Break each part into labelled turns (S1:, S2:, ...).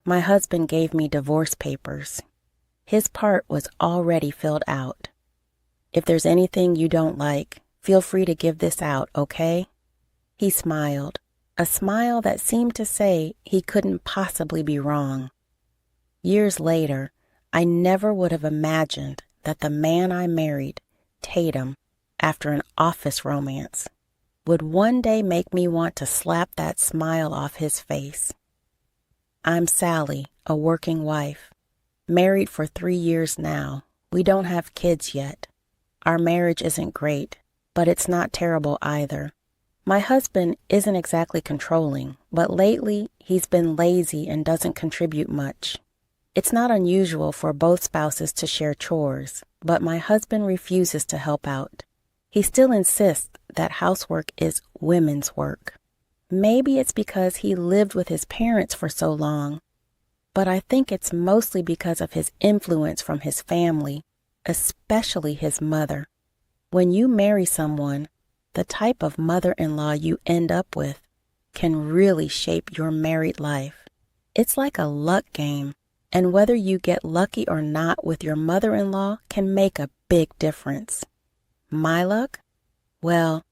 S1: My husband gave me divorce papers. His part was already filled out. If there's anything you don't like, feel free to give this out, okay? He smiled, a smile that seemed to say he couldn't possibly be wrong. Years later, I never would have imagined that the man I married, Tatum, after an office romance, would one day make me want to slap that smile off his face. I'm Sally, a working wife, married for 3 years now. We don't have kids yet. Our marriage isn't great, but it's not terrible either. My husband isn't exactly controlling, but lately he's been lazy and doesn't contribute much. It's not unusual for both spouses to share chores, but my husband refuses to help out. He still insists that housework is women's work. Maybe it's because he lived with his parents for so long, but I think it's mostly because of his influence from his family, especially his mother. When you marry someone, the type of mother-in-law you end up with can really shape your married life. It's like a luck game, and whether you get lucky or not with your mother-in-law can make a big difference. My luck? Well,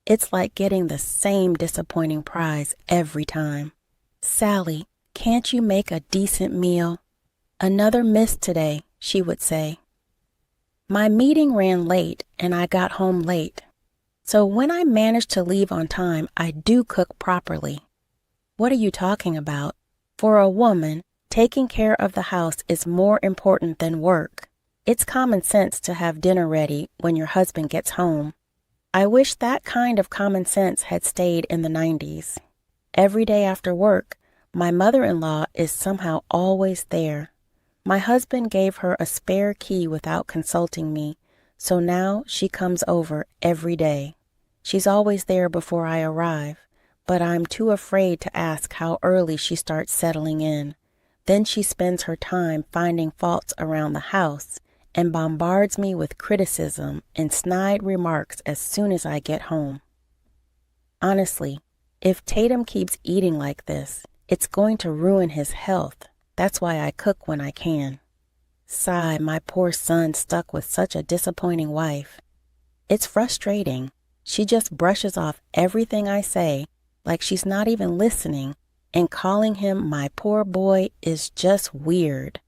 S1: it's like getting the same disappointing prize every time. Sally, can't you make a decent meal? Another miss today, she would say. My meeting ran late and I got home late. So when I manage to leave on time, I do cook properly. What are you talking about? For a woman, taking care of the house is more important than work. It's common sense to have dinner ready when your husband gets home. I wish that kind of common sense had stayed in the 90s. Every day after work, my mother-in-law is somehow always there. My husband gave her a spare key without consulting me, so now she comes over every day. She's always there before I arrive, but I'm too afraid to ask how early she starts settling in. Then she spends her time finding faults around the house and bombards me with criticism and snide remarks as soon as I get home. Honestly, if Tatum keeps eating like this, it's going to ruin his health. That's why I cook when I can. Sigh, my poor son stuck with such a disappointing wife. It's frustrating. She just brushes off everything I say like she's not even listening, and calling him my poor boy is just weird.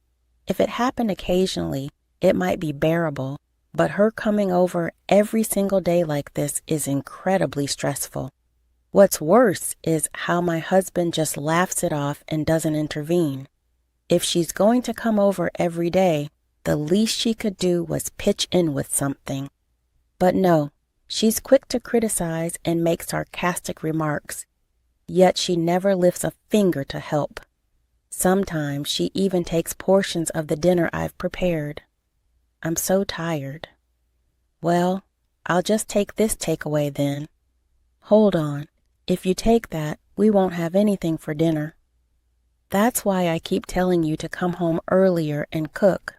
S1: If it happened occasionally, it might be bearable, but her coming over every single day like this is incredibly stressful. What's worse is how my husband just laughs it off and doesn't intervene. If she's going to come over every day, the least she could do was pitch in with something. But no, she's quick to criticize and make sarcastic remarks, yet she never lifts a finger to help. Sometimes she even takes portions of the dinner I've prepared. I'm so tired. Well, I'll just take this takeaway then. Hold on. If you take that, we won't have anything for dinner. That's why I keep telling you to come home earlier and cook.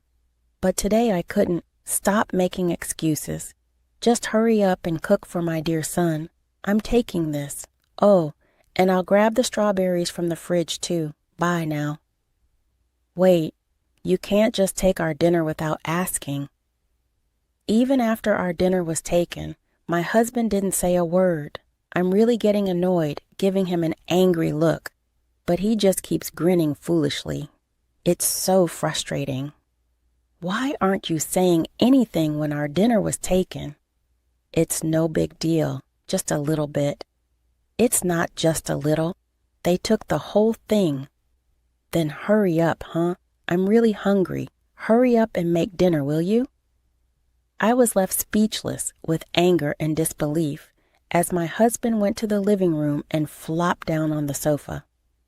S1: But today I couldn't. Stop making excuses. Just hurry up and cook for my dear son. I'm taking this. Oh, and I'll grab the strawberries from the fridge too. Bye now. Wait, you can't just take our dinner without asking. Even after our dinner was taken, my husband didn't say a word. I'm really getting annoyed, giving him an angry look, but he just keeps grinning foolishly. It's so frustrating. Why aren't you saying anything when our dinner was taken? It's no big deal, just a little bit. It's not just a little. They took the whole thing. Then hurry up, huh? I'm really hungry. Hurry up and make dinner, will you? I was left speechless with anger and disbelief as my husband went to the living room and flopped down on the sofa.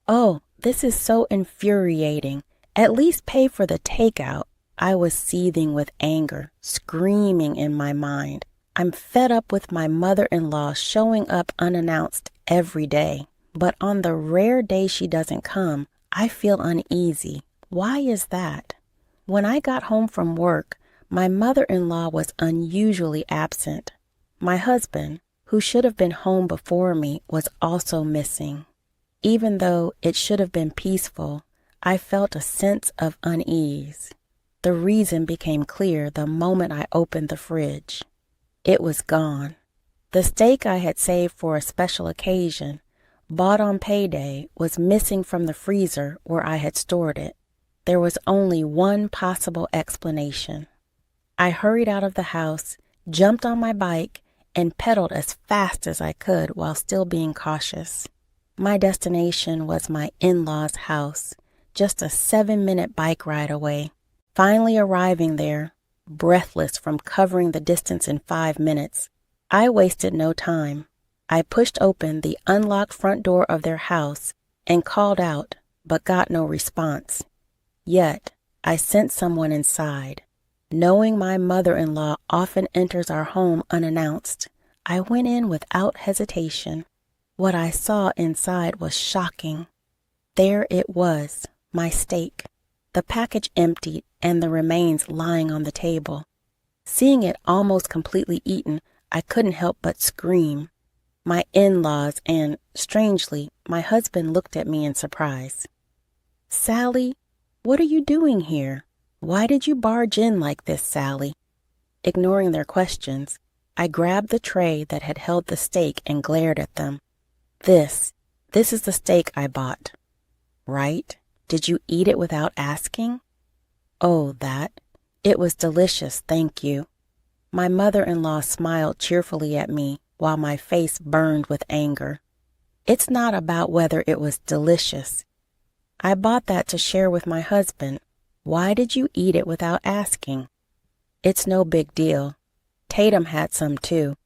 S1: Oh, this is so infuriating. At least pay for the takeout. I was seething with anger, screaming in my mind. I'm fed up with my mother-in-law showing up unannounced every day. But on the rare day she doesn't come, I feel uneasy. Why is that? When I got home from work, my mother-in-law was unusually absent. My husband, who should have been home before me, was also missing. Even though it should have been peaceful, I felt a sense of unease. The reason became clear the moment I opened the fridge. It was gone. The steak I had saved for a special occasion, bought on payday, was missing from the freezer where I had stored it. There was only one possible explanation. I hurried out of the house, jumped on my bike, and pedaled as fast as I could while still being cautious. My destination was my in-laws' house, just a 7-minute bike ride away. Finally arriving there, breathless from covering the distance in 5 minutes, I wasted no time. I pushed open the unlocked front door of their house and called out, but got no response. Yet, I sent someone inside. Knowing my mother-in-law often enters our home unannounced, I went in without hesitation. What I saw inside was shocking. There it was, my steak, the package emptied and the remains lying on the table. Seeing it almost completely eaten, I couldn't help but scream. My in-laws and, strangely, my husband looked at me in surprise. "Sally, what are you doing here? Why did you barge in like this, Sally?" Ignoring their questions, I grabbed the tray that had held the steak and glared at them. This is the steak I bought. Right? Did you eat it without asking?" "Oh, that. It was delicious, thank you." My mother-in-law smiled cheerfully at me while my face burned with anger. "It's not about whether it was delicious. I bought that to share with my husband. Why did you eat it without asking?" "It's no big deal. Tatum had some too,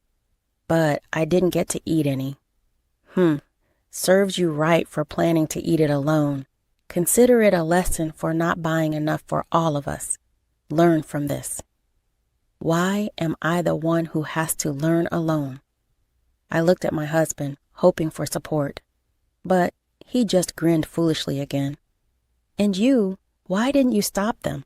S1: but I didn't get to eat any." Serves you right for planning to eat it alone. Consider it a lesson for not buying enough for all of us. Learn from this." Why am I the one who has to learn alone? I looked at my husband, hoping for support, but he just grinned foolishly again. "And you, why didn't you stop them?"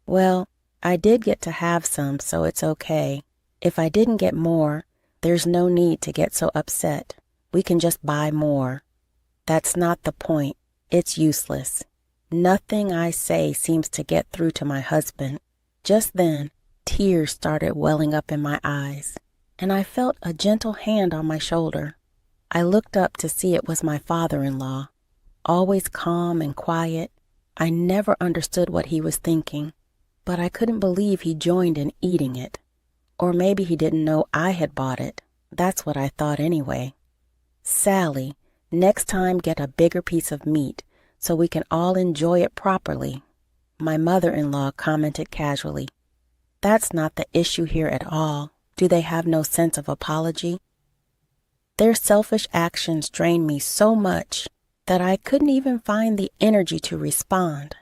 S1: "Well, I did get to have some, so it's okay. If I didn't get more, there's no need to get so upset. We can just buy more." "That's not the point. It's useless." Nothing I say seems to get through to my husband. Just then, tears started welling up in my eyes, and I felt a gentle hand on my shoulder. I looked up to see it was my father-in-law. Always calm and quiet, I never understood what he was thinking, but I couldn't believe he joined in eating it. Or maybe he didn't know I had bought it. That's what I thought anyway. "Sally, next time get a bigger piece of meat so we can all enjoy it properly," my mother-in-law commented casually. "That's not the issue here at all. Do they have no sense of apology?" Their selfish actions drained me so much that I couldn't even find the energy to respond.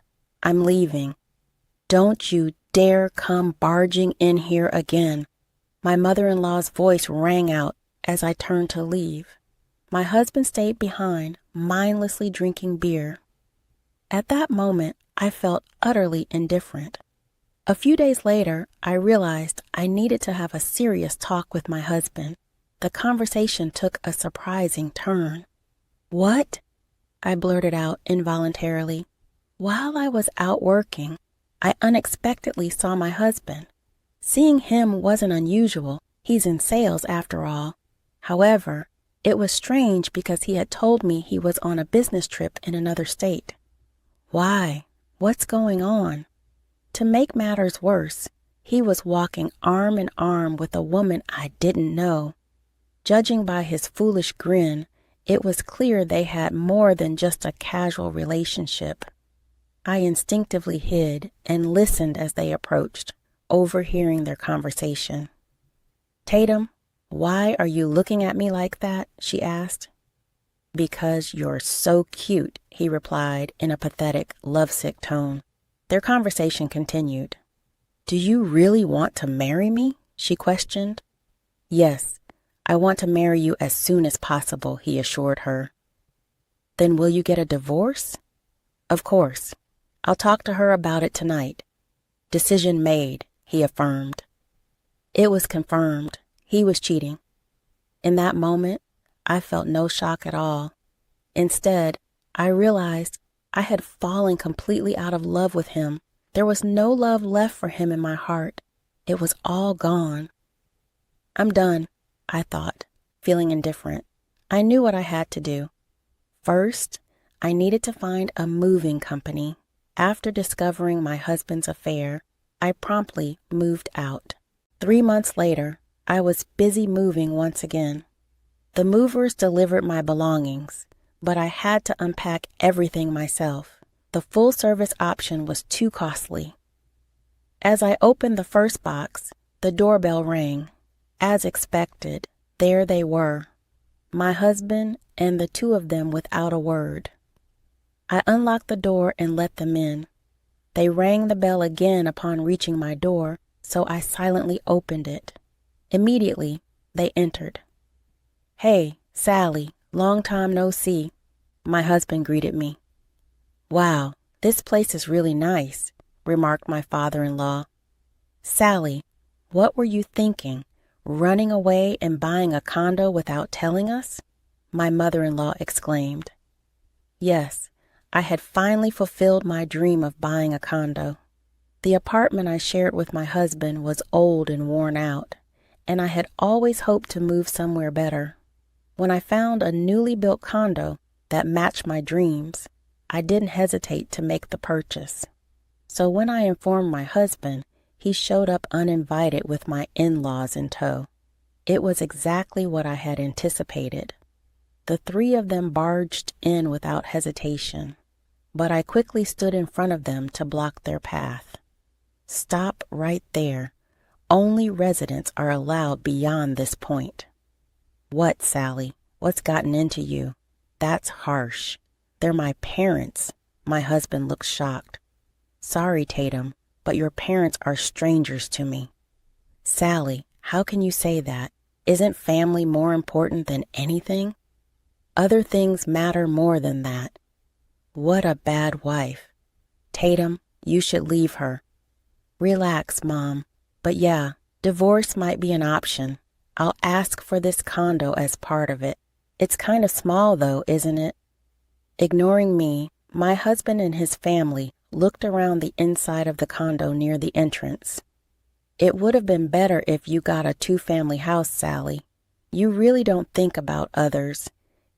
S1: "I'm leaving. Don't you dare come barging in here again." My mother-in-law's voice rang out as I turned to leave. My husband stayed behind, mindlessly drinking beer. At that moment, I felt utterly indifferent. A few days later, I realized I needed to have a serious talk with my husband. The conversation took a surprising turn. "What?" I blurted out involuntarily. While I was out working, I unexpectedly saw my husband. Seeing him wasn't unusual. He's in sales after all. However, it was strange because he had told me he was on a business trip in another state. Why? What's going on? To make matters worse, he was walking arm in arm with a woman I didn't know. Judging by his foolish grin, it was clear they had more than just a casual relationship. I instinctively hid and listened as they approached, overhearing their conversation. "Tatum, why are you looking at me like that?" she asked. "Because you're so cute," he replied in a pathetic, lovesick tone. Their conversation continued. "Do you really want to marry me?" she questioned. "Yes, I want to marry you as soon as possible," he assured her. "Then will you get a divorce?" "Of course. I'll talk to her about it tonight." "Decision made," he affirmed. It was confirmed. He was cheating. In that moment, I felt no shock at all. Instead, I realized I had fallen completely out of love with him. There was no love left for him in my heart. It was all gone. I'm done, I thought, feeling indifferent. I knew what I had to do. First, I needed to find a moving company. After discovering my husband's affair, I promptly moved out. 3 months later, I was busy moving once again. The movers delivered my belongings, but I had to unpack everything myself. The full-service option was too costly. As I opened the first box, the doorbell rang. As expected, there they were, my husband and the two of them without a word. I unlocked the door and let them in. They rang the bell again upon reaching my door, so I silently opened it. Immediately, they entered. "Hey, Sally, long time no see," my husband greeted me. "Wow, this place is really nice," remarked my father-in-law. "Sally, what were you thinking, running away and buying a condo without telling us?" my mother-in-law exclaimed. Yes, I had finally fulfilled my dream of buying a condo. The apartment I shared with my husband was old and worn out, and I had always hoped to move somewhere better. When I found a newly built condo that matched my dreams, I didn't hesitate to make the purchase. So when I informed my husband, he showed up uninvited with my in-laws in tow. It was exactly what I had anticipated. The three of them barged in without hesitation, but I quickly stood in front of them to block their path. "Stop right there. Only residents are allowed beyond this point." "What, Sally? What's gotten into you? That's harsh. They're my parents." My husband looked shocked. "Sorry, Tatum, but your parents are strangers to me." "Sally, how can you say that? Isn't family more important than anything?" "Other things matter more than that." "What a bad wife. Tatum, you should leave her." "Relax, Mom. But yeah, divorce might be an option. I'll ask for this condo as part of it. It's kind of small though, isn't it?" Ignoring me, my husband and his family looked around the inside of the condo near the entrance. "It would have been better if you got a 2-family house, Sally. You really don't think about others."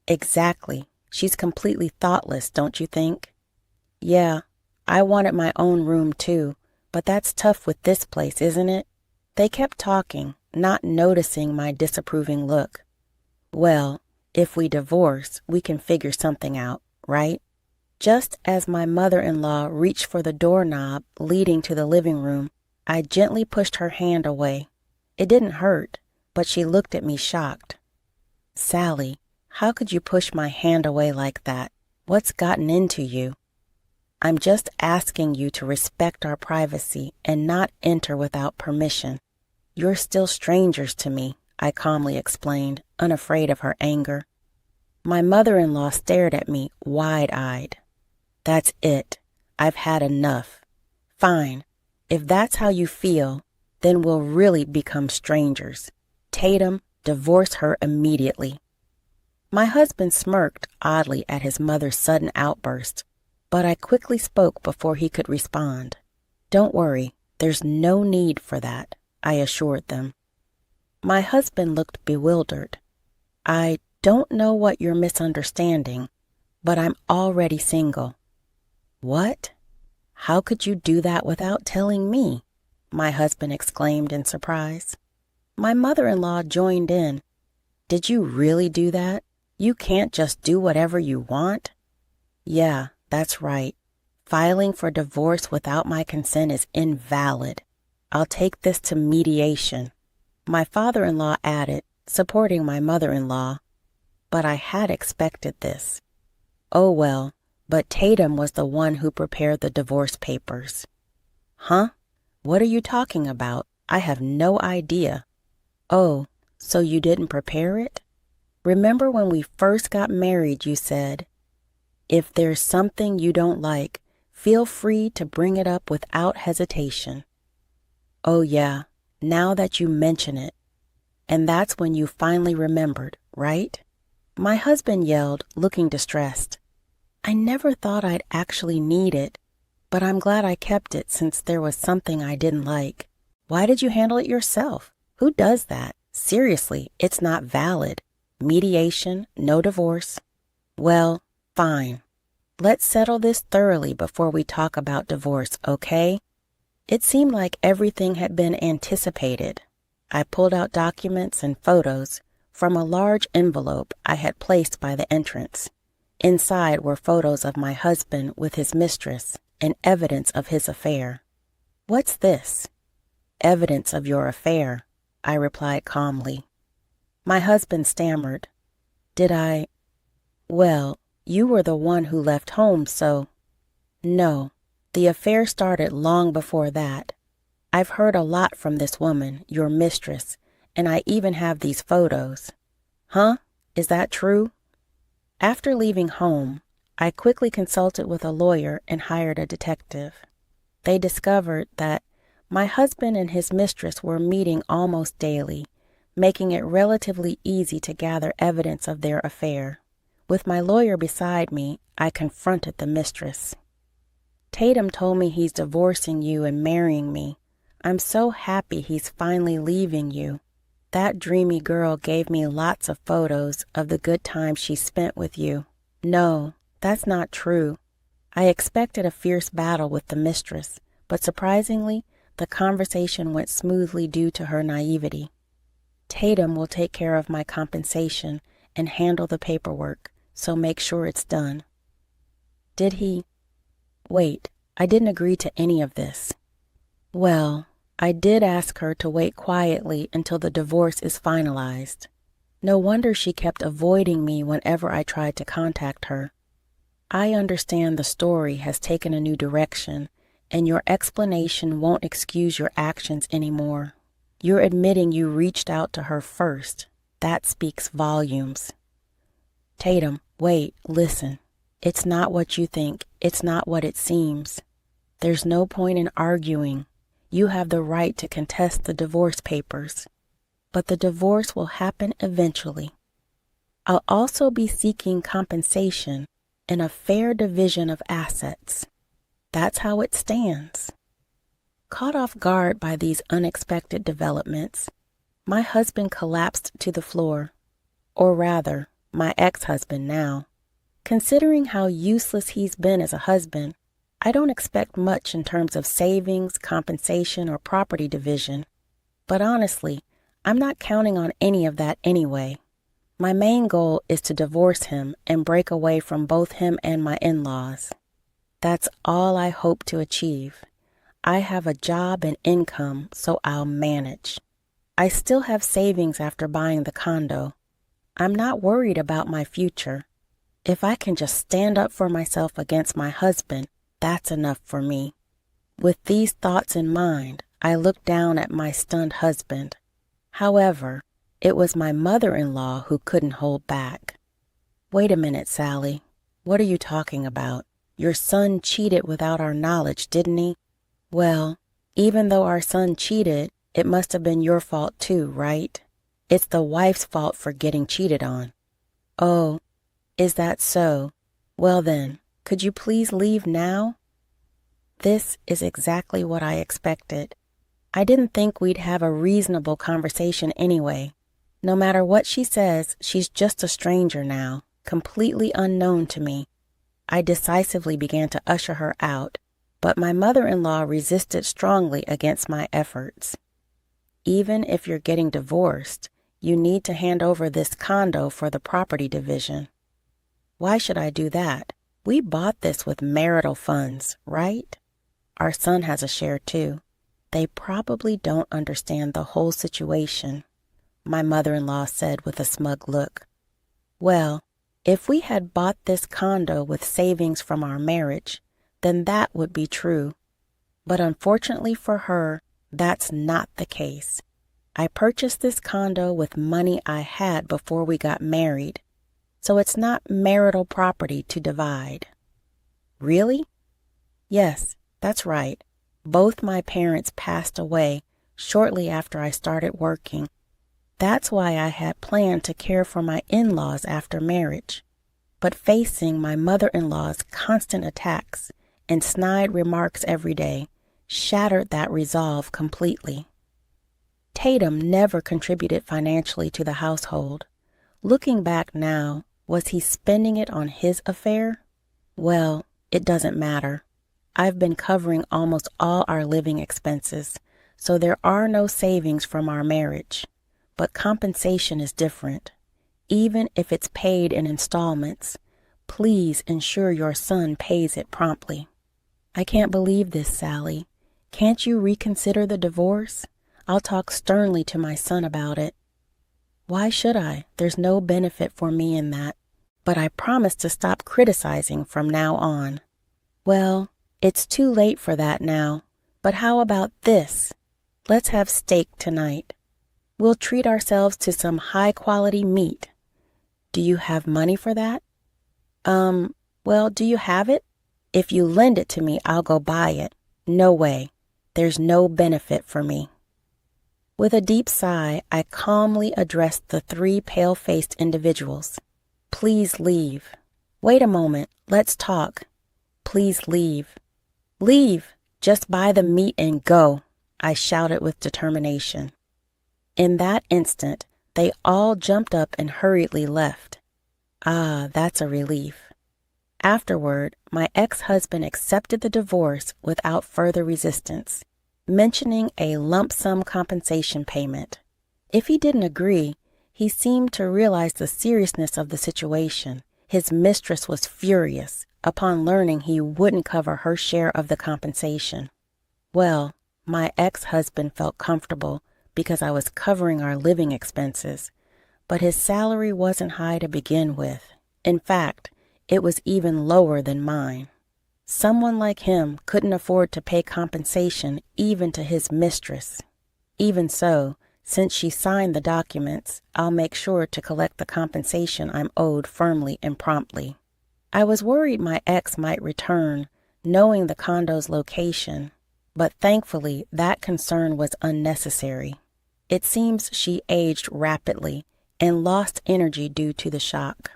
S1: "Exactly. She's completely thoughtless, don't you think?" "Yeah, I wanted my own room too, but that's tough with this place, isn't it?" They kept talking, not noticing my disapproving look. "Well, if we divorce, we can figure something out, right?" Just as my mother-in-law reached for the doorknob leading to the living room, I gently pushed her hand away. It didn't hurt, but she looked at me shocked. "Sally, how could you push my hand away like that? What's gotten into you?" "I'm just asking you to respect our privacy and not enter without permission. You're still strangers to me," I calmly explained, unafraid of her anger. My mother-in-law stared at me wide-eyed. "That's it. I've had enough. Fine. If that's how you feel, then we'll really become strangers. Tatum, divorce her immediately." My husband smirked oddly at his mother's sudden outburst, but I quickly spoke before he could respond. "Don't worry, there's no need for that," I assured them. My husband looked bewildered. "I don't know what you're misunderstanding, but I'm already single." "What? How could you do that without telling me?" my husband exclaimed in surprise. My mother-in-law joined in. "Did you really do that? You can't just do whatever you want." "Yeah, that's right. Filing for divorce without my consent is invalid. I'll take this to mediation," my father-in-law added, supporting my mother-in-law. But I had expected this. "Oh well, but Tatum was the one who prepared the divorce papers." "Huh? What are you talking about? I have no idea." "Oh, so you didn't prepare it? Remember when we first got married, you said, 'If there's something you don't like, feel free to bring it up without hesitation.'" "Oh yeah, now that you mention it. And that's when you finally remembered, right?" my husband yelled, looking distressed. I never thought I'd actually need it, but I'm glad I kept it since there was something I didn't like. Why did you handle it yourself? Who does that? Seriously, it's not valid. Mediation, no divorce. Well, fine. Let's settle this thoroughly before we talk about divorce, okay? It seemed like everything had been anticipated. I pulled out documents and photos from a large envelope I had placed by the entrance. Inside were photos of my husband with his mistress and evidence of his affair. What's this? Evidence of your affair, I replied calmly. My husband stammered. Did I? Well, you were the one who left home, so... No, the affair started long before that. I've heard a lot from this woman, your mistress, and I even have these photos. Huh? Is that true? After leaving home, I quickly consulted with a lawyer and hired a detective. They discovered that my husband and his mistress were meeting almost daily, making it relatively easy to gather evidence of their affair. With my lawyer beside me, I confronted the mistress. Tatum told me he's divorcing you and marrying me. I'm so happy he's finally leaving you. That dreamy girl gave me lots of photos of the good times she spent with you. No, that's not true. I expected a fierce battle with the mistress, but surprisingly, the conversation went smoothly due to her naivety. Tatum will take care of my compensation and handle the paperwork, so make sure it's done. Did he? Wait, I didn't agree to any of this. Well, I did ask her to wait quietly until the divorce is finalized. No wonder she kept avoiding me whenever I tried to contact her. I understand the story has taken a new direction, and your explanation won't excuse your actions anymore. You're admitting you reached out to her first. That speaks volumes. Tatum, wait, listen. It's not what you think. It's not what it seems. There's no point in arguing. You have the right to contest the divorce papers. But the divorce will happen eventually. I'll also be seeking compensation and a fair division of assets. That's how it stands. Caught off guard by these unexpected developments, my husband collapsed to the floor. Or rather, my ex-husband now. Considering how useless he's been as a husband, I don't expect much in terms of savings, compensation, or property division. But honestly, I'm not counting on any of that anyway. My main goal is to divorce him and break away from both him and my in-laws. That's all I hope to achieve. I have a job and income, so I'll manage. I still have savings after buying the condo. I'm not worried about my future. If I can just stand up for myself against my husband, that's enough for me. With these thoughts in mind, I looked down at my stunned husband. However, it was my mother-in-law who couldn't hold back. Wait a minute, Sally. What are you talking about? Your son cheated without our knowledge, didn't he? Well, even though our son cheated, it must have been your fault too, right? It's the wife's fault for getting cheated on. Oh, is that so? Well then, could you please leave now? This is exactly what I expected. I didn't think we'd have a reasonable conversation anyway. No matter what she says, she's just a stranger now, completely unknown to me. I decisively began to usher her out, but my mother-in-law resisted strongly against my efforts. Even if you're getting divorced, you need to hand over this condo for the property division. Why should I do that? We bought this with marital funds, right? Our son has a share too. They probably don't understand the whole situation, my mother-in-law said with a smug look. Well, if we had bought this condo with savings from our marriage, then that would be true. But unfortunately for her, that's not the case. I purchased this condo with money I had before we got married, so it's not marital property to divide. Really? Yes, that's right. Both my parents passed away shortly after I started working. That's why I had planned to care for my in-laws after marriage. but facing my mother-in-law's constant attacks and snide remarks every day shattered that resolve completely. Tatum never contributed financially to the household. Looking back now, was he spending it on his affair? Well, it doesn't matter. I've been covering almost all our living expenses, so there are no savings from our marriage. But compensation is different. Even if it's paid in installments, please ensure your son pays it promptly. I can't believe this, Sally. Can't you reconsider the divorce? I'll talk sternly to my son about it. Why should I? There's no benefit for me in that. But I promise to stop criticizing from now on. Well, it's too late for that now. But how about this? Let's have steak tonight. We'll treat ourselves to some high-quality meat. Do you have money for that? Well, do you have it? If you lend it to me, I'll go buy it. No way. There's no benefit for me. With a deep sigh, I calmly addressed the three pale-faced individuals. Please leave. Wait a moment. Let's talk. Please leave. Leave. Just buy the meat and go, I shouted with determination. In that instant, they all jumped up and hurriedly left. Ah, that's a relief. Afterward, my ex-husband accepted the divorce without further resistance, mentioning a lump sum compensation payment. If he didn't agree, he seemed to realize the seriousness of the situation. His mistress was furious upon learning he wouldn't cover her share of the compensation. Well, my ex-husband felt comfortable because I was covering our living expenses, but his salary wasn't high to begin with. In fact, it was even lower than mine. Someone like him couldn't afford to pay compensation even to his mistress. Even so, since she signed the documents, I'll make sure to collect the compensation I'm owed firmly and promptly. I was worried my ex might return, knowing the condo's location, but thankfully that concern was unnecessary. It seems she aged rapidly and lost energy due to the shock.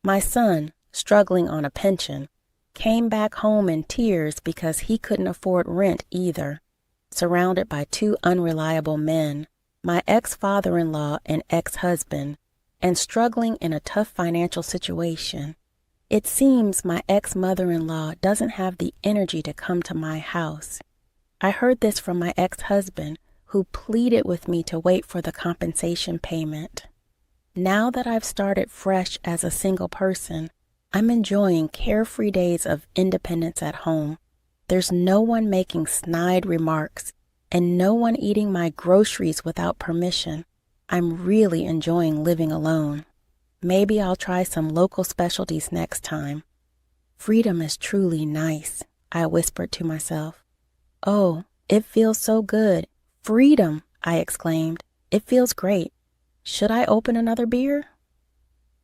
S1: My son, struggling on a pension, came back home in tears because he couldn't afford rent either. Surrounded by two unreliable men, my ex-father-in-law and ex-husband, and struggling in a tough financial situation, it seems my ex-mother-in-law doesn't have the energy to come to my house. I heard this from my ex-husband, who pleaded with me to wait for the compensation payment. Now that I've started fresh as a single person, I'm enjoying carefree days of independence at home. There's no one making snide remarks and no one eating my groceries without permission. I'm really enjoying living alone. Maybe I'll try some local specialties next time. Freedom is truly nice, I whispered to myself. Oh, it feels so good. Freedom, I exclaimed. It feels great. Should I open another beer?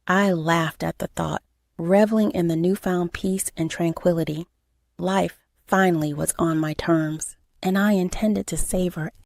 S1: I laughed at the thought, reveling in the newfound peace and tranquility. Life finally was on my terms, and I intended to savor